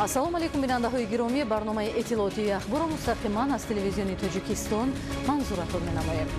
ассалому алайкум бинандаҳои гиромӣ, барномаи иттилоотии ахборо мустақиман аз телевизиони Тоҷикистон манзуратон менамоем.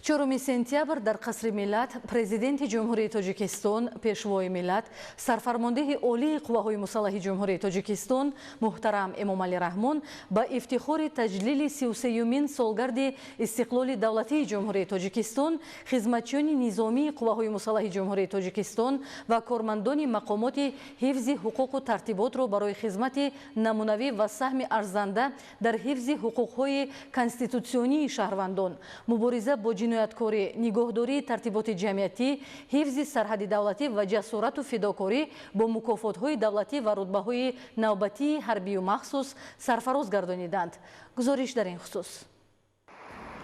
4 сентябр дар қасри миллат президенти ҷумҳурии Тоҷикистон, пешвои миллат, сарфармондеҳи олии қувваҳои мусаллаҳи ҷумҳурии Тоҷикистон муҳтарам Эмомалӣ Раҳмон ба ифтихори таҷлили 33-юмин солгарди истиқлоли давлатии ҷумҳурии Тоҷикистон, хизматчиёни низомии қувваҳои мусаллаҳи ҷумҳурии Тоҷикистон ва кормандони мақомоти ҳифзи ҳуқуқу тартиботро барои хизмати намунавӣ ва саҳми арзанда дар ҳифзи ҳуқуқҳои конститутсионии шаҳрвандон, мубориза бо ҷинояткорӣ, нигоҳдории тартиботи ҷамъиятӣ, ҳифзи сарҳади давлатӣ ва ҷасорату фидокорӣ бо мукофотҳои давлатӣ ва рутбаҳои навбатии ҳарбию махсус сарфароз гардониданд. гузориш дар ин хусус.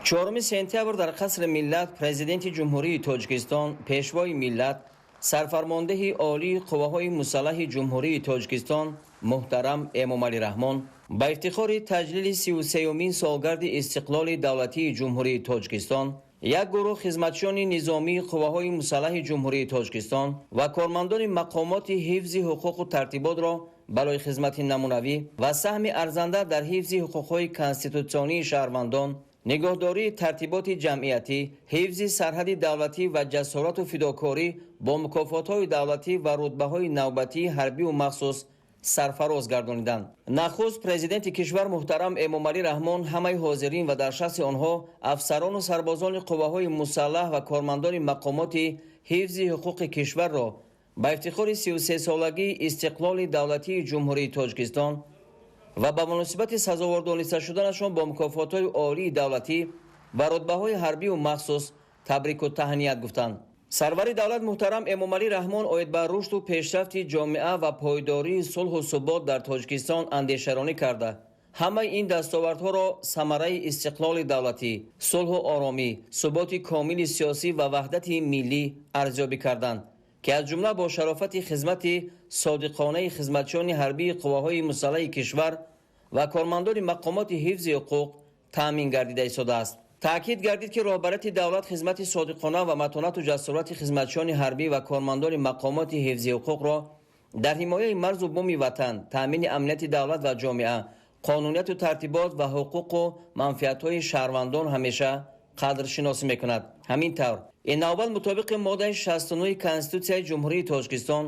4 сентябр дар қасри миллат президенти ҷумҳурии Тоҷикистон, пешвои миллат, сарфармондеҳи олии қувваҳои мусаллаҳи ҷумҳурии Тоҷикистон муҳтарам Эмомалӣ Раҳмон ба ифтихори таҷлили 33-юмин солгарди истиқлоли давлатии ҷумҳурии Тоҷикистон, як гурӯҳ хизматчиёни низомии қувваҳои мусаллаҳи ҷумҳурии Тоҷикистон ва кормандони мақомоти ҳифзи ҳуқуқу тартиботро барои хизмати намунавӣ ва саҳми арзанда дар ҳифзи ҳуқуқҳои конститутсионии шаҳрвандон, нигоҳдории тартиботи ҷамъиятӣ, ҳифзи сарҳади давлатӣ ва ҷасорату фидокорӣ бо мукофотҳои давлатӣ ва рутбаҳои навбатии ҳарбию махсус сарфароз гардониданд. нахуст президенти кишвар муҳтарам Эмомалӣ Раҳмон ҳамаи ҳозирин ва дар шахси онҳо афсарону сарбозони қувваҳои мусаллаҳ ва кормандони мақомоти ҳифзи ҳуқуқи кишварро ба ифтихори 33-солагии истиқлоли давлатии ҷумҳурии Тоҷикистон ва ба муносибати сазовор дониста шуданашон бо мукофотҳои олии давлатӣ ва рутбаҳои ҳарбию махсус табрику таҳният гуфтанд. сарвари давлат муҳтарам Эмомалӣ Раҳмон оид ба рушду пешрафти ҷомеа ва пойдории сулҳу субот дар Тоҷикистон андешаронӣ карда, ҳамаи ин дастовардҳоро самараи истиқлоли давлатӣ, сулҳу оромӣ, суботи комили сиёсӣ ва ваҳдати миллӣ арзёбӣ карданд, ки аз ҷумла бо шарофати хизмати содиқонаи хизматчиёни ҳарбии қувваҳои мусаллаҳи кишвар ва кормандони мақомоти ҳифзи ҳуқуқ таъмин гардида истодааст. таъкид гардид, ки роҳбарияти давлат хизмати содиқона ва матонату ҷасорати хизматчиёни ҳарбӣ ва кормандони мақомоти ҳифзи ҳуқуқро дар ҳимояи марзу буми ватан, таъмини амнияти давлат ва ҷомеа, қонунияту тартибот ва ҳуқуқу манфиатҳои шаҳрвандон ҳамеша қадршиносӣ мекунад. ҳамин тавр ин навбат мутобиқи моддаи 69 Конститутсияи ҷумҳурии Тоҷикистон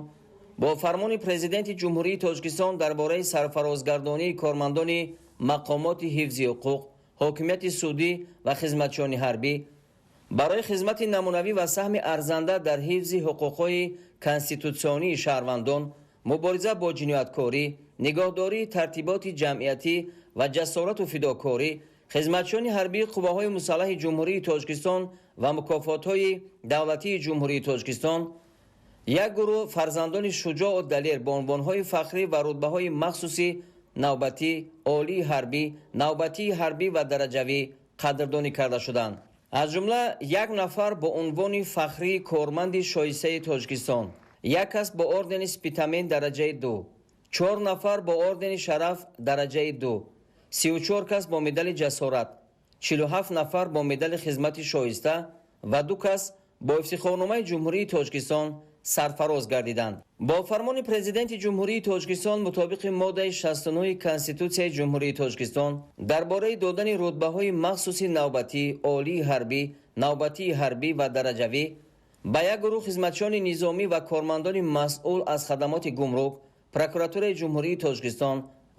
бо фармони президенти ҷумҳурии Тоҷикистон дар бораи сарфарозгардонии кормандони мақомоти ҳифзи ҳуқуқ, ҳокимияти судӣ ва хизматчиёни ҳарбӣ барои хизмати намунавӣ ва саҳми арзанда дар ҳифзи ҳуқуқҳои конститутсионии шаҳрвандон, мубориза бо ҷинояткорӣ, нигоҳдории тартиботи ҷамъиятӣ ва ҷасорату фидокорӣ, хизматчиёни ҳарбии қувваҳои мусаллаҳи ҷумҳурии Тоҷикистон ва мукофотҳои давлатии ҷумҳурии Тоҷикистон, як гурӯҳ фарзандони шуҷоу далер бо унвонҳои фахрӣ ва рутбаҳои махсуси навбатӣ, олии ҳарбӣ, навбатии ҳарбӣ ва дараҷавӣ қадрдонӣ карда шуданд. аз ҷумла як нафар бо унвони фахрии корманди шоистаи Тоҷикистон, як кас бо ордени спитамен дараҷаи 2, 4 нафар бо ордени шараф дараҷаи 2, 34 кас бо медали ҷасорат, 47 нафар бо медали хизмати шоиста ва 2 кас бо ифтихорномаи ҷумҳурии Тоҷикистон сарфароз гардиданд. бо фармони президенти ҷумҳурии Тоҷикистон мутобиқи моддаи 69 Конститутсияи ҷумҳурии Тоҷикистон дар бораи додани рутбаҳои махсуси навбатӣ, олии ҳарбӣ, навбатии ҳарбӣ ва дараҷавӣ ба як гурӯҳ хизматчиёни низомӣ ва кормандони масъул аз хадамоти гумрук, прокуратураи ҷумҳурии Тоҷикистон,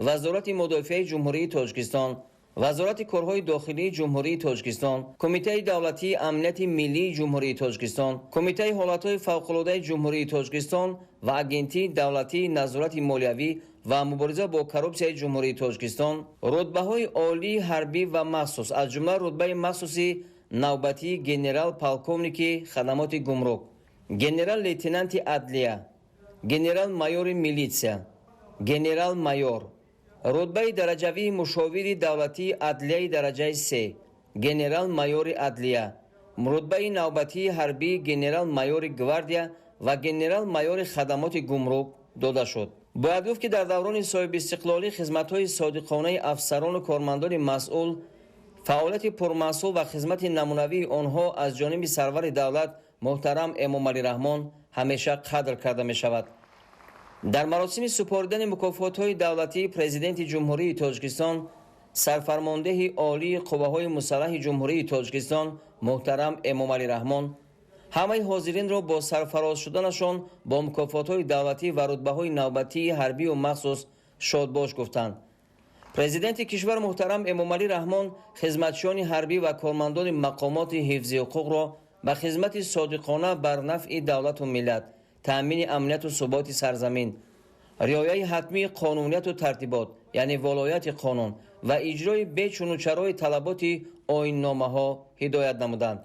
вазорати мудофиаи ҷумҳурии Тоҷикистон, вазорати корҳои дохилии ҷумҳурии Тоҷикистон, кумитаи давлатии амнияти миллии ҷумҳурии Тоҷикистон, кумитаи ҳолатҳои фавқулодаи ҷумҳурии Тоҷикистон ва агентии давлатии назорати молиявӣ ва мубориза бо коррупсияи ҷумҳурии Тоҷикистон, рутбаҳои олии ҳарбӣ ва махсус, аз ҷумла рутбаи махсуси навбатии генерал полковники хадамоти гумрук, генерал лейтенанти адлия, генерал майори милитсия, генерал майор, рутбаи дараҷавии мушовири давлатии адлияи дараҷаи 3, генерал майори адлия, рутбаи навбатии ҳарбии генерал майори гвардия ва генерал майори хадамоти гумрук дода шуд. бояд гуфт, ки дар даврони соҳибистиқлолӣ хизматҳои содиқонаи афсарону кормандони масъул, фаъолияти пурмасъул ва хизмати намунавии онҳо аз ҷониби сарвари давлат муҳтарам Эмомалӣ Раҳмон ҳамеша қадр карда мешавад. در مراسم سپردن مکافات‌های دولتی پرزیدنت جمهوری تاجیکستان سرفرمانده عالی قواهای مسلح جمهوری تاجیکستان محترم امامعلی رحمان همه حاضرین را با سرفراز شدنشان با مکافات‌های دولتی و رتبه‌های نوبتی حربی و مخصوص شادباش گفتند. پرزیدنت کشور محترم امامعلی رحمان خدمتچیان حربی و کارمندان مقامات حفظی حقوق را به خدمت صادقانه بر نفع دولت و ملت، تأمین امنیت و ثبات سرزمین، رعایت حتمی قانونیت و ترتیبات یعنی ولایت قانون و اجرای بچون و چرای طلبات آیین‌نامه‌ها هدایت نمودند.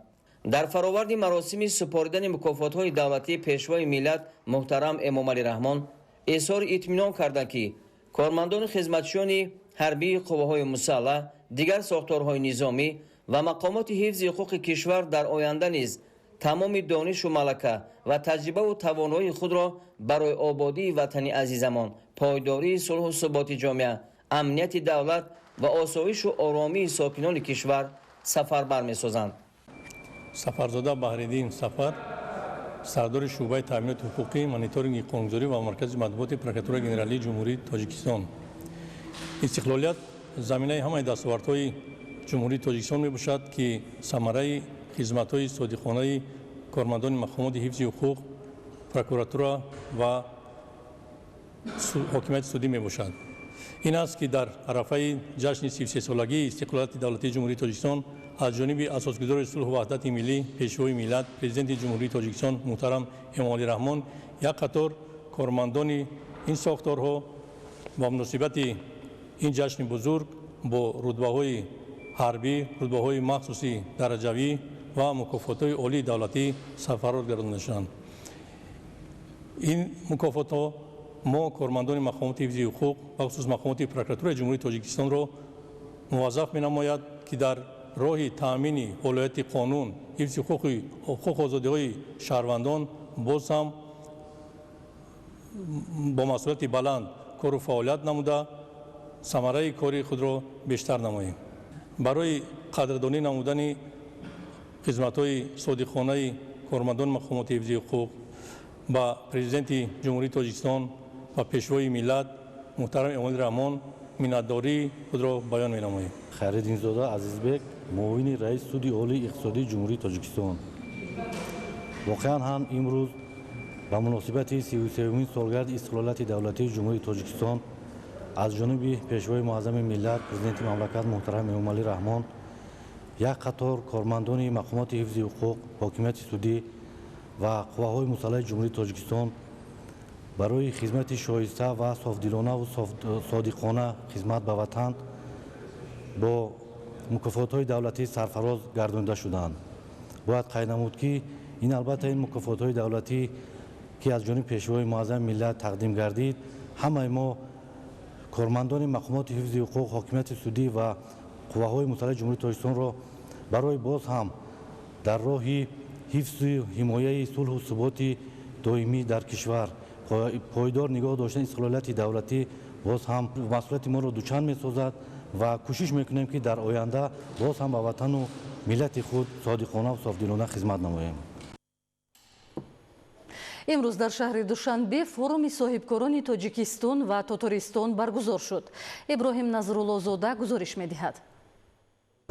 در فراورد مراسم سپردن مکافات‌های دولتی پیشوای ملت محترم امامعلی رحمان اظهار اطمینان کردند که کارمندان خدمتچیان حربی قواهای مسلح، دیگر ساختارهای نظامی و مقامات حفظ حقوق کشور در آینده نیز تمام دانش و ملکه و تجربه و توانایی خود را برای آبادی وطن عزیزمان، پایداری صلح و ثبات جامعه، امنیت دولت و آسایش و آرامی ساکنان کشور سفربر می‌سازند. سفرزاده بحرالدین سفر، سردار شعبه تامینات حقوقی، مانیتورینگ قانونگذاری و مرکز مطبوعات پرکاتور گنرالی جمهوری تاجیکستان. استقلالیت زمینه همه دستاوردهای جمهوری تاجیکستان میباشد که ثمره خدمت‌های صادقانه کارمندان مقامات حفظ حقوق، پرکوراتورا و حاکمیت سودی میباشد. این است که در عرفه جشن 33 سالگی استقلالیت دولتی جمهوری تاجیکستان از جانب اساسگذار صلح و وحدت ملی پیشوای ملت پرزیدنت جمهوری تاجیکستان محترم امامعلی رحمان یک قطار کارمندان این ساختارها با مناسبت این جشن بزرگ با رتبه‌های حربی، رتبه‌های مخصوصی درجوی و مکافات‌های عالی دولتی سرفراز گردانده شدند. این مکافات‌ها ما کارمندان مقامات حفظ حقوق و خصوص مقامات پرکاتور جمهوری تاجیکستان را موظف می‌نماید که در راه تأمین ولایت قانون، حفظ حقوق آزادی‌های شهروندان باز هم با مسئولیت بلند کار و فعالیت نموده ثمره کاری خود را بیشتر نماییم. برای قدردانی نمودن خدمت‌های صادقانه کارمندان مقامات حفظ حقوق با پرزیدنت جمهوری تاجیکستان و پیشوای ملت محترم امامعلی رحمان منتداری خود را بیان می‌نماییم. خیرالدین زاده عزیزبек، معاون رئیس سود عالی اقتصادی جمهوری تاجیکستان. واقعا هم امروز به مناسبت 33مین سالگرد استقلالیت دولتی جمهوری تاجیکستان از جانب پیشوای معظم ملت پرزیدنت مملکت محترم امامعلی رحمان یک قطار کارمندان مقامات حفظ حقوق، حاکمیت سودی و قواهای مسلح جمهوری تاجیکستان برای خدمت شایسته و صافدلانه و صادقانه خدمت به وطن با مکافات‌های دولتی سرفراز گردانده شدند. باید قید نمود که البته این مکافات‌های دولتی که از جانب پیشوای معظم ملت تقدیم گردید همه ما کارمندان مقامات حفظ حقوق، حاکمیت سودی و قواهای مسلح جمهوری تاجیکستان را برای باز هم در راه حفظ و حمایت صلح و ثبات دائمی در کشور پایدار نگاه داشتن استقلالیت دولتی باز هم مسئولیت ما را دوچند می‌سازد و کوشش میکنیم که در آینده باز هم به وطن و ملت خود صادقانه و صافدلانه خدمت نماییم. امروز در شهر دوشنبه فورومی صاحبکاران تاجیکستان و تاتاریستان برگزار شد. ابراهیم نظرالله‌زاده گزارش می‌دهد.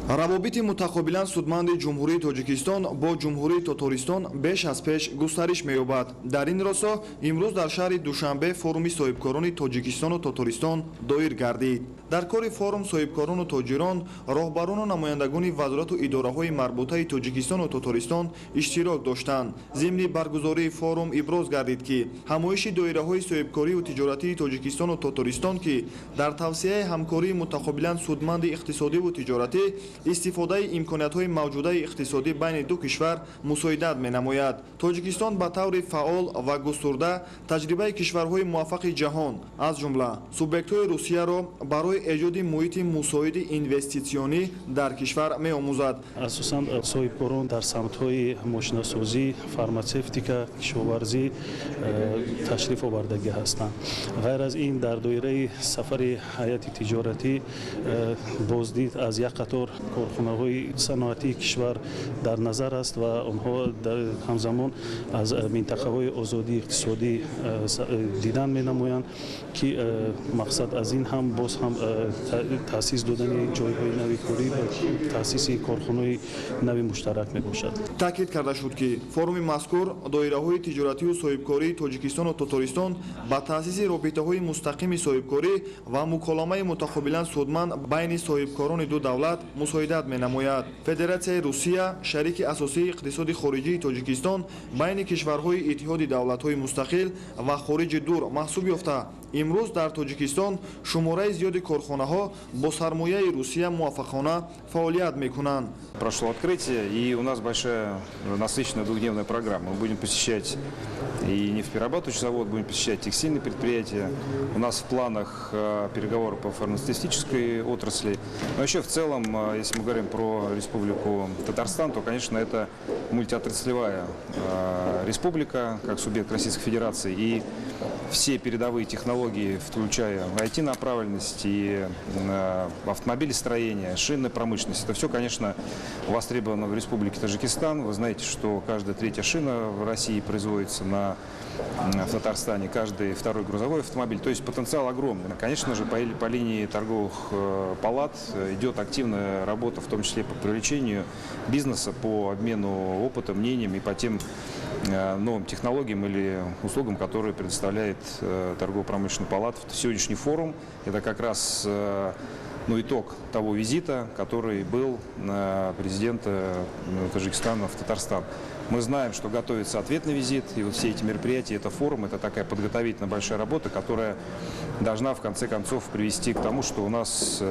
равобити мутақобилан судманди ҷумҳурии тоҷикистон бо ҷумҳурии татаристон беш аз пеш густариш меёбад. дар ин росо имрӯз дар шаҳри душанбе форуми соҳибкорони тоҷикистону татаристон доир гардид. дар кори форум соҳибкорону тоҷирон роҳбарону намояндагони вазорату идораҳои марбутаи тоҷикистону татаристон иштирок доштанд. зимни баргузории форум иброз гардид ки ҳамоиши доираҳои соҳибкорию тиҷоратии тоҷикистону татаристон ки дар тавсеяи ҳамкории мутақобилан судманди иқтисодиву тиҷоратӣ истифодаи имкониятҳои мавҷудаи иқтисодӣ байни ду кишвар мусоидат менамояд. тоҷикистон ба таври фаъол ва густурда таҷрибаи кишварҳои муваффақи ҷаҳон аз ҷумла субъектҳои русияро барои эҷоди муҳити мусоиди инвеститсионӣ дар кишвар меомӯзад. асосан соҳибкорон дар самтҳои мошинасозӣ, фарматсевтика, кишоварзӣ ташриф овардагӣ ҳастанд. ғайр аз ин дар доираи сафари ҳайати тиҷоратӣ боздид аз як қатор корхонаҳои саноатии кишвар дар назар аст ва онҳо ҳамзамон аз минтақаҳои озодии иқтисодӣ дидан менамоянд ки мақсад аз ин ҳам боз ҳам таъсис додани ҷойҳои нави корӣ ва таъсиси корхонаҳои нави муштарак мебошад. таъкид карда шуд ки форуми мазкур доираҳои тиҷоратию соҳибкории Тоҷикистону Татаристон ба таъсиси робитаҳои мустақими соҳибкорӣ ва муколамаи мутақобилан судманд байни соҳибкорони ду давлат мусоидат менамояд. Федератсияи Русия, шарики асосии иқтисоди хориҷии Тоҷикистон, байни кишварҳои иттиҳоди давлатҳои мустақил ва хориҷи дур маҳсуб ёфта, имрӯз дар Тоҷикистон шумораи зиёди корхонаҳо бо сармояи Русия муваффақона фаъолият мекунанд. Прошло открытие, и у нас большая насыщенная двухдневная программа. Мы будем посещать и нефтеперерабатывающий завод, будем посещать текстильные предприятия. У нас в планах переговоры по фармацевтической отрасли. Но еще в целом, если мы говорим про Республику Татарстан, то, конечно, это мультиотраслевая республика, как субъект Российской Федерации. И все передовые технологии, включая IT-направленность и автомобилестроение, шинная промышленность, это все, конечно, востребовано в Республике Таджикистан. Вы знаете, что каждая третья шина в России производится в Татарстане, каждый второй грузовой автомобиль. То есть потенциал огромный. Конечно же, по линии торговых палат идет активная работа, в том числе по привлечению бизнеса, по обмену опытом, мнением и по тем новым технологиям или услугам, которые предоставляет торгово-промышленная палата. Сегодняшний форум – это как раз итог того визита, который был президента Таджикистана в Татарстан. Мы знаем, что готовится ответный визит, и вот все эти мероприятия, это форум, это такая подготовительная большая работа, которая должна в конце концов привести к тому, что у нас,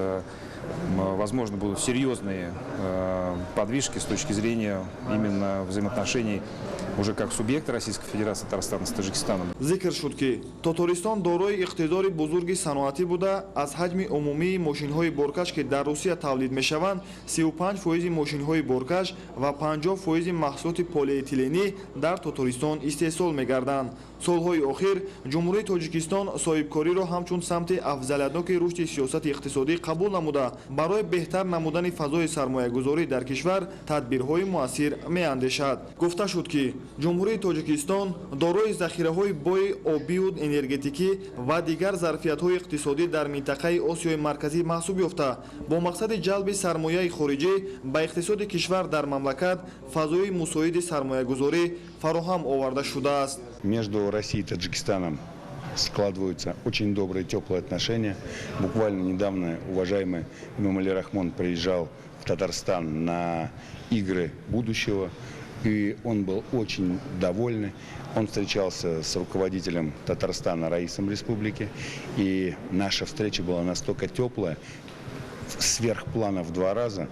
возможно, будут серьезные подвижки с точки зрения именно взаимоотношений уже как субъекта Российской Федерации Татарстана с Таджикистаном. Зикр шуд ки Татаристон дорои иқтидори бузурги саноатӣ буда, аз ҳаҷми умумии мошинҳои боркаш ки дар Русия тавлид мешаванд, 35% мошинҳои боркаш ва 50% маҳсулоти полиэтиленӣ дар Татаристон истеҳсол мегарданд. солҳои охир ҷумҳурии Тоҷикистон соҳибкориро ҳамчун самти афзалиятноки рушди сиёсати иқтисодӣ қабул намуда, барои беҳтар намудани фазои сармоягузорӣ дар кишвар тадбирҳои муассир меандешад. Гуфта шуд ки ҷумҳурии Тоҷикистон дорои захираҳои бои обию энергетикӣ ва дигар зарфиятҳои иқтисодӣ дар минтақаи Осиёи марказӣ маҳсуб ёфта, бо мақсади ҷалби сармояи хориҷӣ ба иқтисоди кишвар дар мамлакат фазои мусоиди сармоягузорӣ фароҳам оварда шудааст. Между Россией и Таджикистаном складываются очень добрые, теплые отношения. Буквально недавно уважаемый Эмомали Рахмон приезжал в Татарстан на игры будущего, и он был очень довольный. Он встречался с руководителем Татарстана Раисом Республики, и наша встреча была настолько теплая, сверх плана в 2 раза,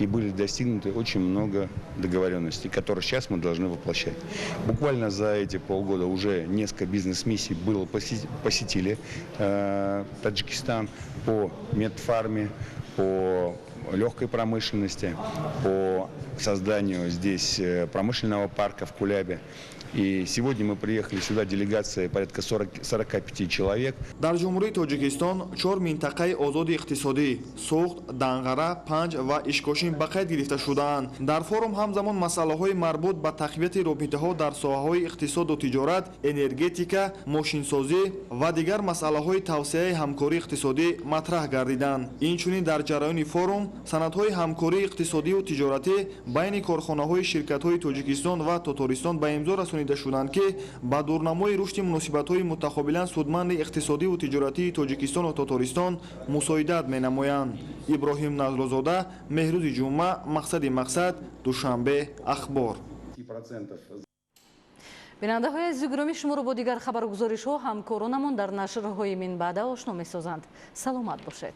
и были достигнуты очень много договоренностей, которые сейчас мы должны воплощать. Буквально за эти полгода уже несколько бизнес-миссий посетили Таджикистан по медфарме, по легкой промышленности, по созданию здесь промышленного парка в Кулябе. И сегодня мы приехали сюда делегация порядка 45 человек. Дар ҷумҳурии Тоҷикистон 4 минтақаи озоди иқтисодӣ Суғд, Данғара, Панҷ ва Ишкошин ба қайд гирифта шудаанд. Дар форум ҳамзамон масъалаҳои марбут ба тақвияти робитаҳо дар соҳаҳои иқтисоду тиҷорат, энергетика, мошинсозӣ ва дигар масъалаҳои тавсеаи ҳамкории иқтисодӣ матраҳ гардиданд. Инчунин дар ҷараёни форум санадҳои ҳамкории иқтисодию тиҷоратӣ байни корхонаҳои ширкатҳои Тоҷикистон ва Татаристон ба имзо расонида шуданд ки ба дурнамои рушди муносибатҳои мутақобилан судманди иқтисодиву тиҷоратии Тоҷикистону Татаристон мусоидат менамоянд. Иброҳим Назрузода, Меҳрӯзи ҷумъа, Мақсади Мақсад, Душанбе, Ахбор. бинандаҳои азизи гиромӣ, шуморо бо дигар хабаргузоришҳо ҳамкоронамон дар нашрҳои Минбаъда ошно месозанд. Саломат бошед.